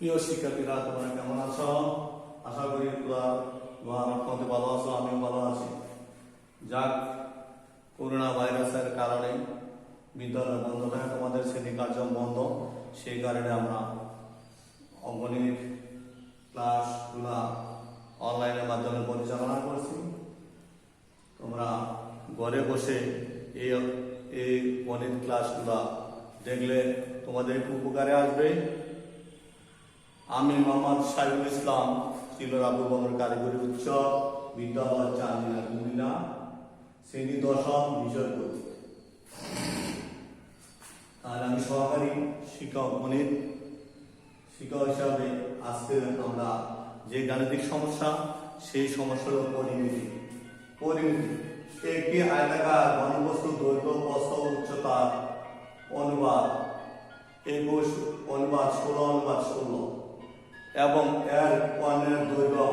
প্রিয় শিক্ষার্থীরা, তোমরা কেমন আছো? আশা করি তোমরা রহমতে ভালো আছো, আমিও ভালো আছি। যাক, করোনা ভাইরাসের কারণে বিদ্যালয় বন্ধ থাকে, তোমাদের শ্রেণী কার্য বন্ধ, সেই কারণে আমরা অঙ্গণিক ক্লাসগুলা অনলাইনের মাধ্যমে পরিচালনা করছি। তোমরা ঘরে বসে এই গণিত ক্লাসগুলা দেখলে তোমাদের একটু উপকারে আসবে। আমি মোহাম্মদ সাইফুল ইসলাম, সিলর আবুল বকর কারিগরি উচ্চ বিদ্যালয়, চান্দিনা, কুমিল্লা, শ্রেণী দশম, বিষয় গণিত। আর আমি সহকারী শিক্ষক, গণিত শিক্ষক হিসাবে আজকে আমরা যে গাণিতিক সমস্যা, সেই সমস্যার পরিমিতি। একটি আয়তাকার ঘনবস্তু দৈর্ঘ্য, প্রস্থ, উচ্চতা অনুপাত 21:16 এবং এর কর্ণের দৈর্ঘ্য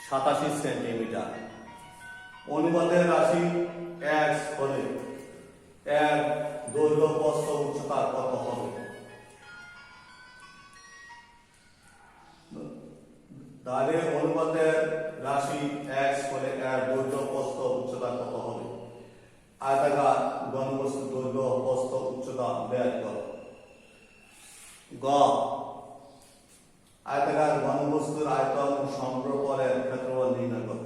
87 সেন্টিমিটার। অনুপাতের রাশি x হলে এর দৈর্ঘ্য, প্রস্থ, উচ্চতা কত হবে? তাহলে অনুপাতের রাশি x হলে এর দৈর্ঘ্য, প্রস্থ, উচ্চতা কত হবে? আয়তাকার ঘনবস্তু দৈর্ঘ্য, প্রস্থ, উচ্চতা বের করো। গ, আয়তাকার ঘনবস্তুর আয়তন সম্পর্কের ক্ষেত্রফল নির্ণয় করো।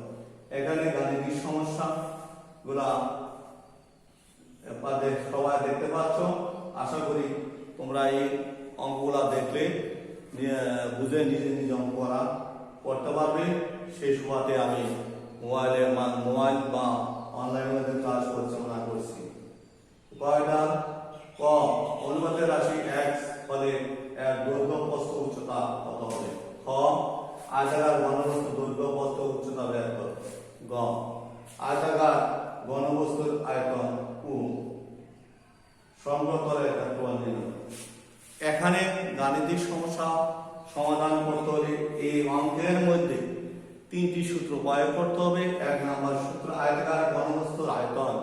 এখানে গাণিতিক সমস্যা গুলা সবাই দেখতে পাচ্ছ। আশা করি তোমরা এই অঙ্কগুলা দেখলে বুঝে নিজে নিজে অঙ্ক করতে পারবে। সেই সুবাদে আমি মোবাইল বা অনলাইনে ক্লাস পরিচালনা করছি। কয়টা? ক, অনুপাতের রাশি x হলে এর দৈর্ঘ্য, প্রস্থ, উচ্চতা কত হবে? খ, আয়তাকার ঘনবস্তু দৈর্ঘ্য, প্রস্থ, উচ্চতা বের করো। গ, আয়তাকার ঘনবস্তুর আয়তন ও সমতলের ক্ষেত্রফল নির্ণয়। এখানে গাণিতিক সমস্যা সমাধান করতে হলে এই অঙ্কের মধ্যে 3টি সূত্র প্রয়োগ করতে হবে। 1 নম্বর সূত্র, আয়তাকার ঘনবস্তুর আয়তন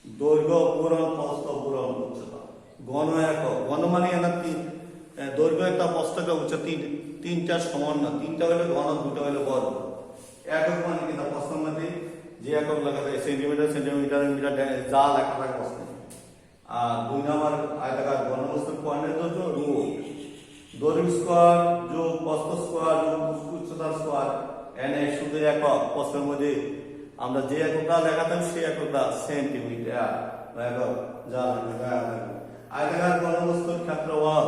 দৈর্ঘ্য পূরণ প্রস্থ পূরণ উচ্চতা। ঘন একক, ঘন মানে দৈর্ঘ্য একটা, প্রস্থ একটা, উচ্চতা তিনটা সমান না, 3টা হলে ঘন, 2টা হলে বর্গ। একক মানে কিনা প্রশ্নের মধ্যে যে একক লেখা থাকে, সেন্টিমিটার, সেন্টিমিটার, মিটার, যা লেখা থাকে প্রশ্নে। আর 2 নম্বর, আয়তাকার ঘনবস্তুর কর্ণের দৈর্ঘ্য রো, দৈর্ঘ্য স্কয়ার যোগ প্রস্থ স্কয়ার যোগ উচ্চতা স্কয়ার। এনে শুধু একক, প্রশ্নের মধ্যে আমরা যে এককটা লেখাতাম সেই এককটা সেন্টিমিটার একক, যা লেখা থাকে। আয়তাকার ঘনবস্তুর ক্ষেত্রফল,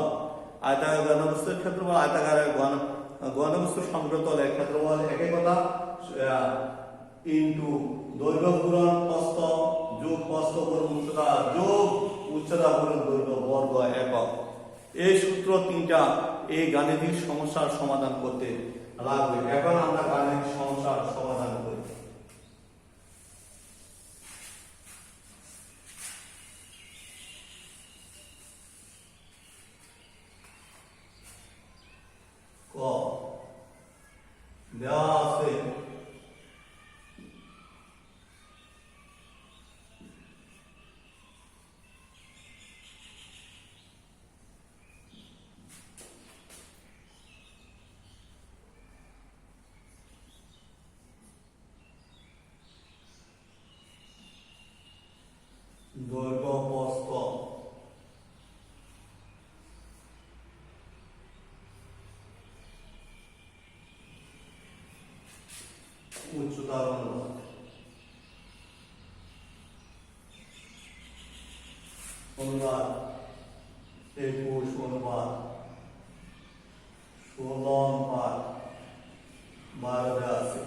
আয়তাকার ঘনবস্তুর ক্ষেত্রফল, আয়তাকার ঘনবস্তুর সমতলের ক্ষেত্রফল একই কথা, ইনটু দৈর্ঘ্য পূরণ প্রস্থ যোগ প্রস্থ পূরণ উচ্চতা যোগ উচ্চতা পূরণ দৈর্ঘ্য বর্গ একক। এই সূত্র 3টা এই গাণিতিক সমস্যার সমাধান করতে লাগবে। এখন আমরা গাণিতিক সমস্যার সমাধান করি। ক, দেওয়া আছে দৈর্ঘ্য, প্রস্থ, উচ্চতার অনুপাত। অনুপাত 21 অনুপাত 16 অনুপাত 12 আছে।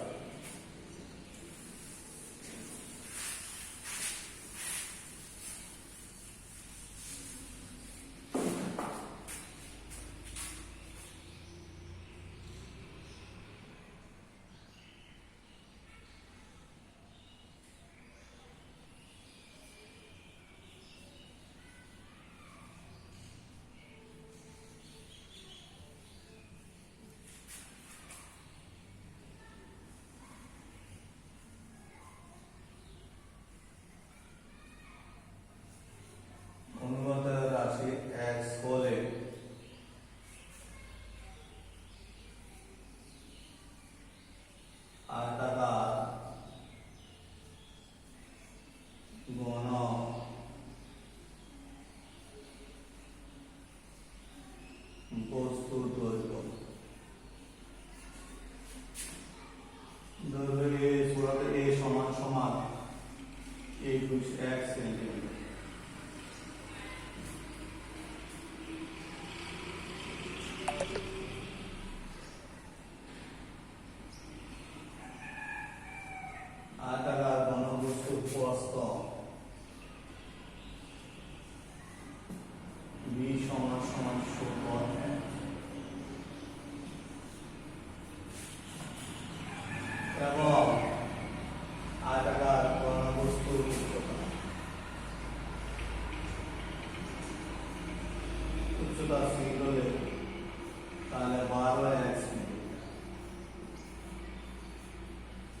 তাহলে 12x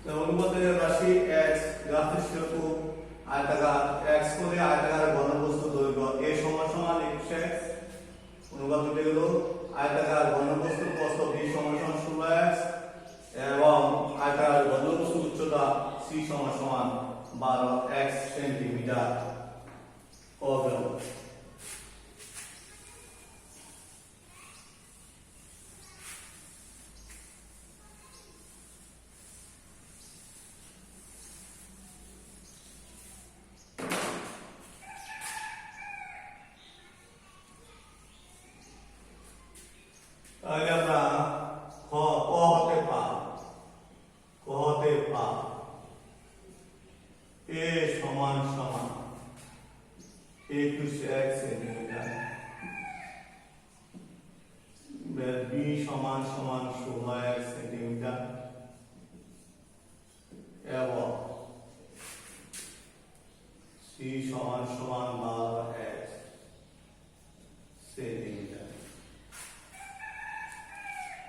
তো অনুপাতের রাশি x গ্রাফের শিরোকু আয়তাকার x করে আয়তাকার ঘনবস্তু দৈর্ঘ্য a সমান সমান 21x অনুপাত উঠে গেল আয়তাকার ঘনবস্তুর প্রস্থ b সমান সমান 16x এবং আয়তাকার ঘনবস্তুর উচ্চতা c সমান সমান 12x সেন্টিমিটার হবে। তাহলে আমরা ক হতে পা a সমান সমান 21x সেন্টিমিটার, b সমান সমান 16x সেন্টিমিটার এবং c সমান সমান 12x সেন্টিমিটার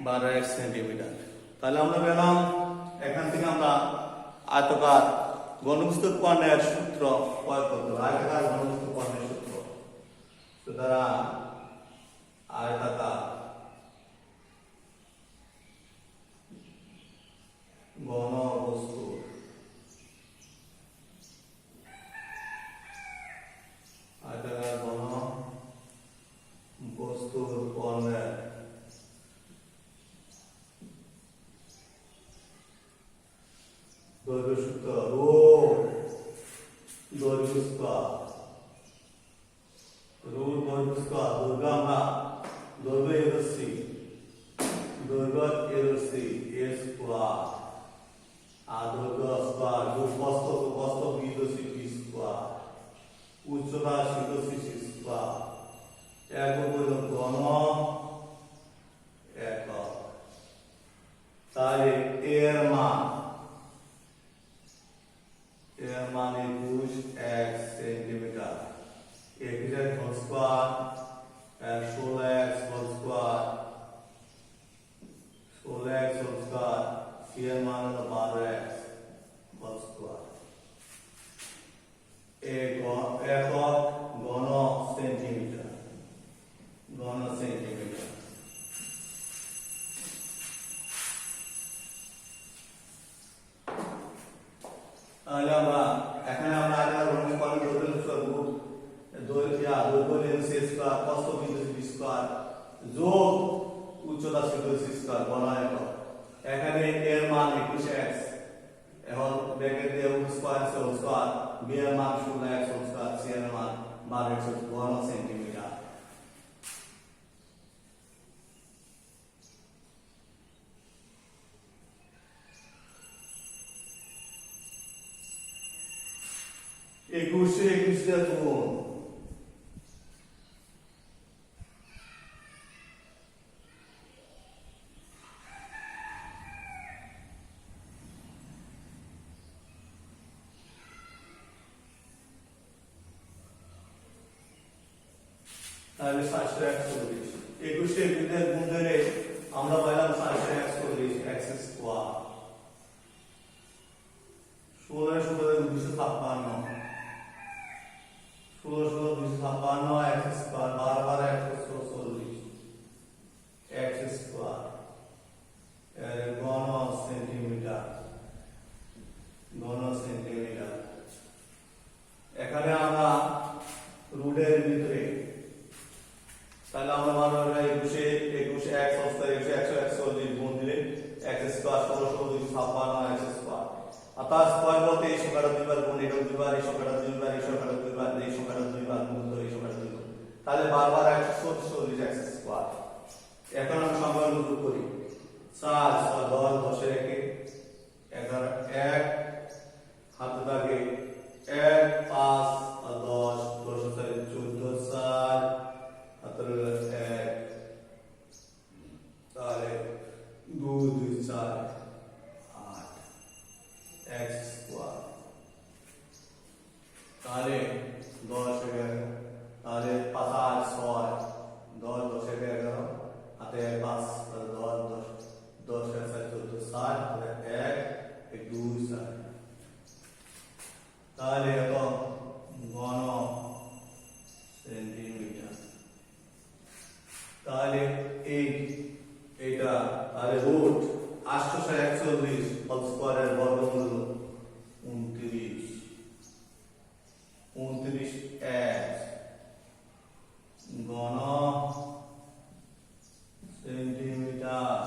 12x সেন্টিমিটার। তাহলে আমরা পেলাম এখান থেকে আমরা আয়তাকার ঘনবস্তুর কর্ণের সূত্র প্রয়োগ করতে হবে। আয়তাকার ঘনবস্তুর কর্ণের সূত্র, সুতরাং আয়তাকার ঘনবস্তু আয়তাকার ঘনবস্তুর কর্ণের দৈর্ঘ্য সূত্র রো দৈর্ঘ্য স্কয়ার দৈর্ঘ্য আমরা দৈর্ঘ্য এরসি a স্কয়ার আর দৈর্ঘ্য স্কয়ার প্রস্থ b স্কয়ার উচ্চতা c স্কয়ার একক হলো ঘন একক। তাহলে এর মান 21x centimetre, x whole square 16x whole square c এর মান হলো 12x হোল স্কয়ার একক ঘন সেন্টিমিটার। তাহলে আমরা এখানে আমরা আয়তাকার ঘনবস্তুর কর্ণের দৈর্ঘ্য c স্কয়ার প্রস্থ b স্কয়ার যোগ উচ্চতা c স্কয়ার ঘন একক। এখানে এর মান 21x এখন ব্র্যাকেট দিয়ে স্কয়ার b এর মান 16x হোল স্কয়ার c এর মান 12x ঘন সেন্টিমিটার। একুশে গুণ তাহলে 741। 21 গুণ ধরে আমরা পাইলাম 741 x square 16 256 x square 12 140 x square এর ঘন সেন্টিমিটার। এখানে আমরা রুটের ভিতরে তাহলে আমরা মান হবে 21 x স্কয়ার 140 গুণ দিলে x স্কয়ার 16 256 x স্কয়ার। অর্থাৎ স্কয়ার বলতে এই সংখ্যাটা দুইবার গুণ এটা দুইবার এই সংখ্যাটা দুইবার এই সংখ্যাটা দুইবার এই সংখ্যাটা দুইবার গুণ করে এই সংখ্যাটা দুইবার তাহলে 12 140 x স্কয়ার। এখন আমরা সংখ্যা যোগ করি 4 10 10 একে 11 1 হাতে থাকে 1 5 10 10 তাহলে 14 4 হাতে 1 তাহলে 2 2 4 8 x স্কয়ার। তাহলে 10 11 তাহলে 5 8 6 10 10 11 হাতে 5 প্লাস 10 10 10 আর 14 60 তাহলে 1 2 60 তাহলে এত ঘন সেন্টিমিটার তাহলে এইটা তাহলে রুট 841 হোল স্কয়ারের বর্গমূল 29 এক ঘন সেন্টিমিটার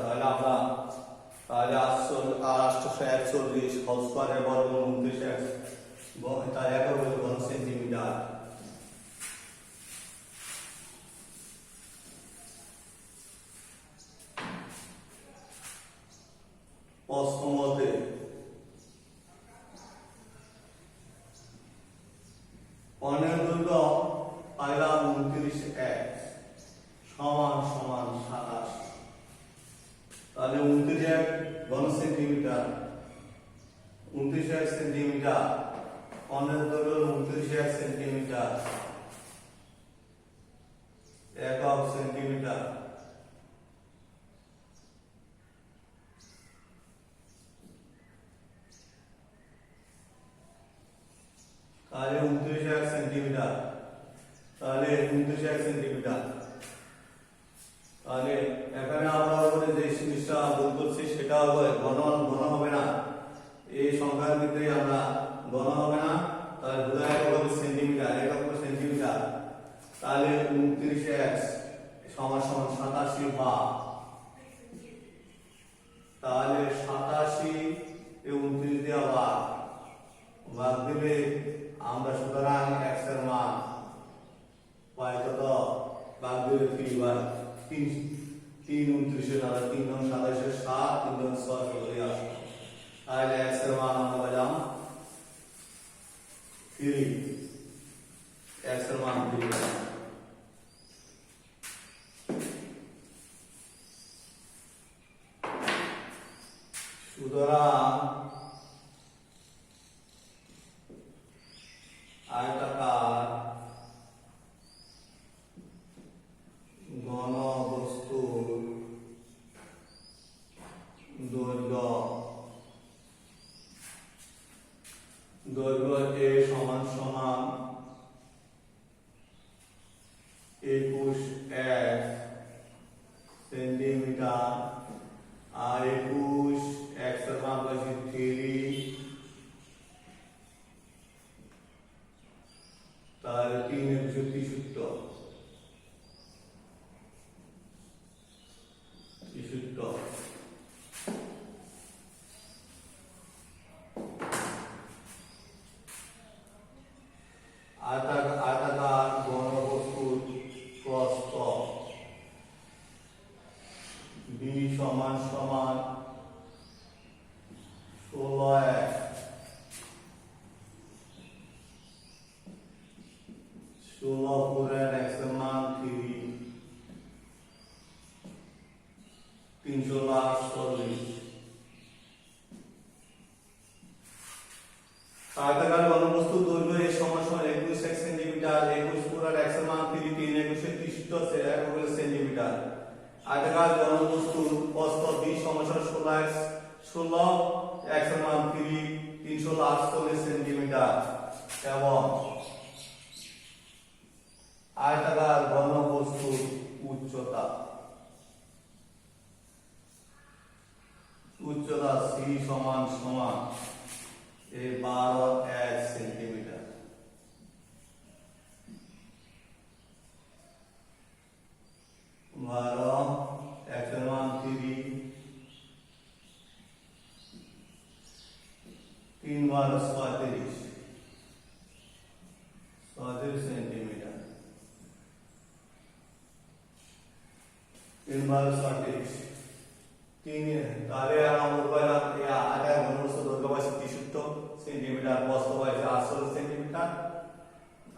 তাহলে আমরা তাহলে 841 হোল স্কয়ারের বর্গমূল 29 তাহলে একক হলো ঘন সেন্টিমিটার প্রশ্ন মতে কর্ণের দৈর্ঘ্য পাইলাম 29 এক সমান সমান 27 তাহলে 29 এক ঘন সেন্টিমিটার 29 এক সেন্টিমিটার কর্ণের দৈর্ঘ্য 29 এক সেন্টিমিটার একক সেন্টিমিটার তাহলে 29 এক সেন্টিমিটার তাহলে 29 এক সেন্টিমিটার তাহলে এখানে আমরা উপরে যে জিনিসটা বল করছি সেটা হবে ঘন হবে না এই সংখ্যার ভিতরে আমরা ঘন হবে না তাহলে বোঝায় হবে সেন্টিমিটার একক সেন্টিমিটার তাহলে 29 এক সমান সমান 87 ভাগ তাহলে 87 এ 29 দিয়ে ভাগ দিলে আমরা সুতরাং x এর মান পাই কত ভাগ দিলে 3 বার 3 29 এর দ্বারা 3 গুণ 27 এর 7 3 গুণ 6 হয়ে আসে তাহলে x এর মান আমরা পেলাম 3 x এর মান 3 সুতরাং আয়তাকার ঘন বস্তুর দৈর্ঘ্য a সমান সমান 21 এক সেন্টিমিটার আর 21 x এর মান পাচ্ছি 3 তাহলে 3 এর 63 আয়তাকার ঘনবস্তুর প্রস্থ b সমান সমান 16 এক 16 পুরের x এর মান 348 আয়তাকার ঘনবস্তুর দৈর্ঘ্য a সমান সমান 21 সেন্টিমিটার 21 পুরের x এর মান 3 3 21 63 সেন্টিমিটার আয়তাকার ঘনবস্তুর প্রস্থ b সমান সমান 16 x এর মান 348 সেন্টিমিটার এবং আয়তাকার ঘনবস্তুর উচ্চতা c সমান সমান 12 এক সেন্টিমিটার 12 x এর মান 3 3 বার 37 সেন্টিমিটার 3 বার 37 তাহলে আমরা বললাম আয়তাকার ঘনবস্তুর দৈর্ঘ্য পাচ্ছি 63 সেন্টিমিটার প্রস্থ পাচ্ছি 48 সেন্টিমিটার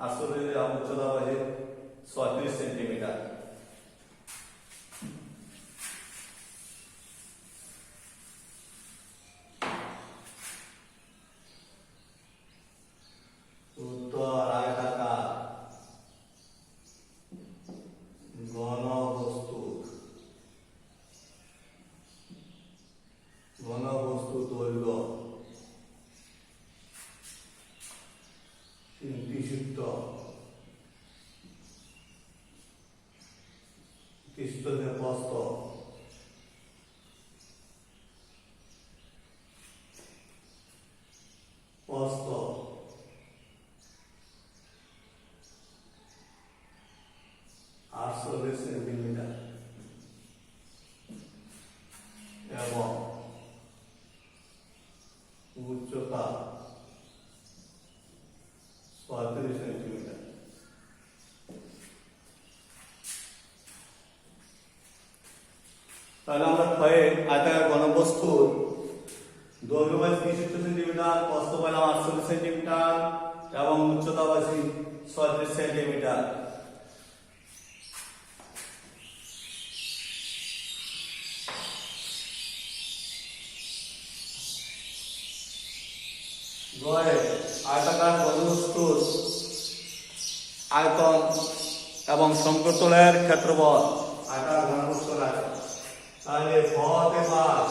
48 এর উচ্চতা পাচ্ছি 36 সেন্টিমিটার উত্তর আয়তাকার ঘন খ্রিস্ট থেকে প্রস্থ, প্রস্থ 48 সেন্টিমিটার এবং উচ্চতা 36 সেন্টিমিটার। তাহলে আমরা ক্ষয়ে আয়তাকার ঘনবস্তুর দৈর্ঘ্য পাইছি 63 সেন্টিমিটার, প্রস্থ পাইলাম 48 সেন্টিমিটার এবং উচ্চতা পাইছি 36 সেন্টিমিটার। আয়তাকার ঘনবস্তুর আয়তন এবং সমতলের ক্ষেত্রফল, আয়তাকার ঘনবস্তুর আয়তন। তাহলে ভতে পার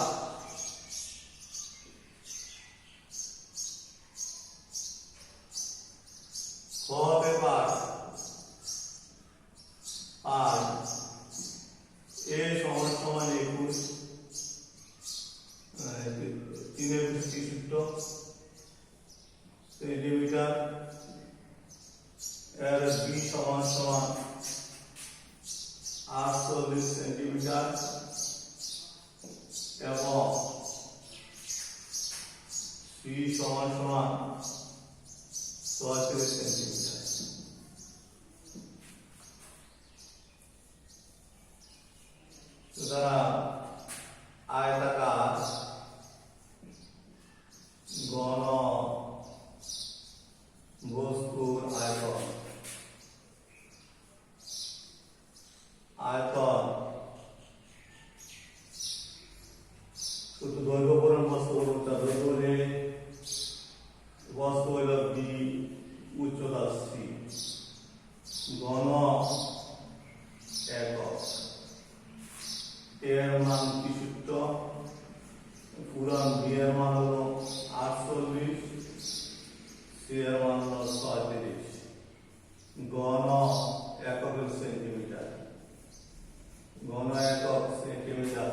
এ সমান সমান 21 সেন্টিমিটার, এর বি সমান সমান 48 সেন্টিমিটার এবং সি সমান সমান 36 সেন্টিমিটার। সুতরাং আয়তাকার ঘন বস্তুর আয়তন, আয়তন শুধু দৈর্ঘ্য পূরণ বস্তু দৈর্ঘ্য হলে বস্তু হইল বি, উচ্চতা সি, ঘন একক, এর মান 63, পুরান বি এর মান হলো 48, সি এর মান হলো 36, ঘন একক সেন্টিমিটার, ঘন একক সেন্টিমিটার।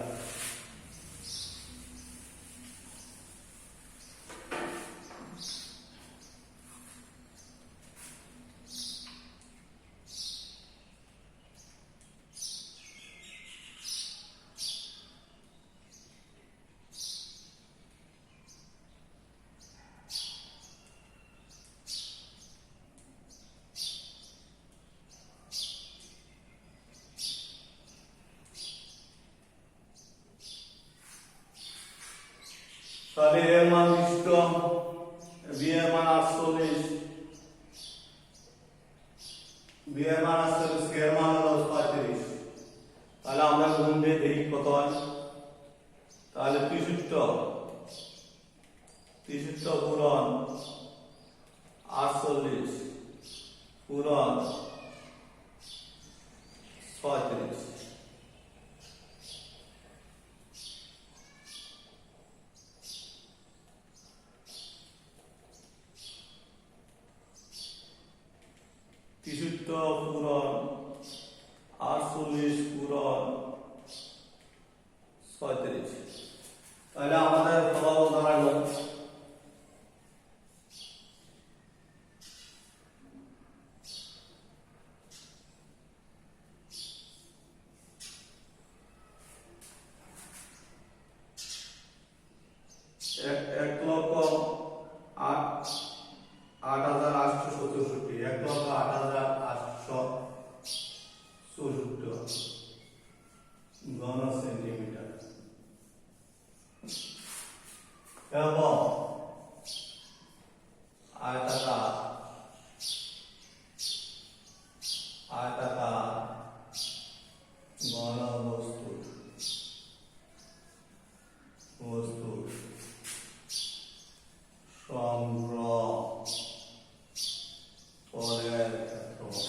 তাহলে এর মান 20, বি এর মান 48, বি এর মান 48, সি এর মান হলো 35। তাহলে আমরা গুণ দিয়ে দেখি কত হয়। তাহলে 63 পূরণ 48 পূরণ 36, পূরণ 48 পূরণ 36। তাহলে আমাদের ফলাফল দাঁড়ালো 1,08,864, 1,08,864 ঘন সেন্টিমিটার এবং আয়তাকার ঘন বস্তুর সংগ্রহ পরের ক্ষেত্রফল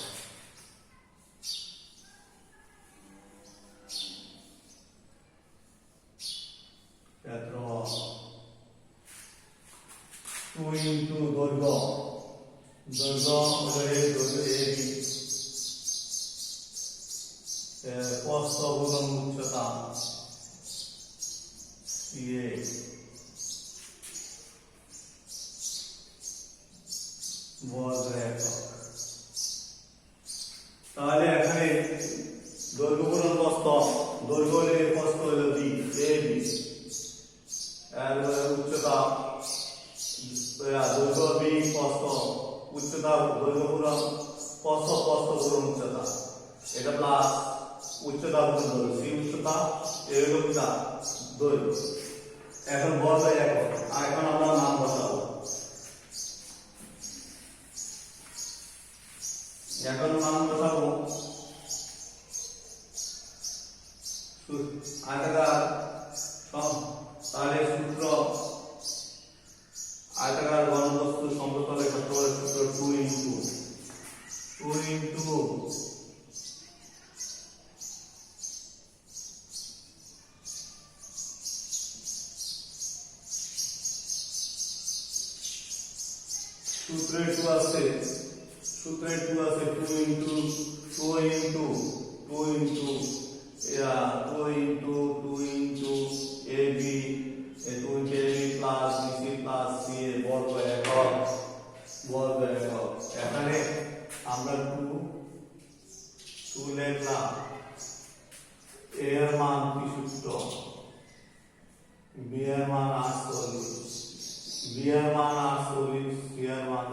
2 into দৈর্ঘ্য দৈর্ঘ্য AB, প্রস্থ প্রস্থ গুণন উচ্চতা সিএ বর্গ একক। তাহলে এখানে দৈর্ঘ্য গুণন প্রস্থ, দৈর্ঘ্য হলে প্রস্থ হলো বি, এ বি, এর উচ্চতা দৈর্ঘ্য বি প্রস্থ, উচ্চতা দৈর্ঘ্য গুণন প্রস্থ, প্রস্থ গুণন উচ্চতা, এটা প্লাস উচ্চতা গুণন দৈর্ঘ্য, সি উচ্চতা এ হলো দৈর্ঘ্য। এখন বর্গ একক, আর এখন আমরা মান বসাবো। এখন মান বসাবো আয়তাকার, তাহলে সূত্র আয়তাকার ঘনবস্তু সমতলে ক্ষেত্রফলের সূত্র 2 ইনটু সূত্রে 2 আছে 2 into AB, plus BC plus CA বর্গ একক, এখানে আমরা 2 লিখলাম। A এর মান কি সূত্র, B এর মান 48, C এর মান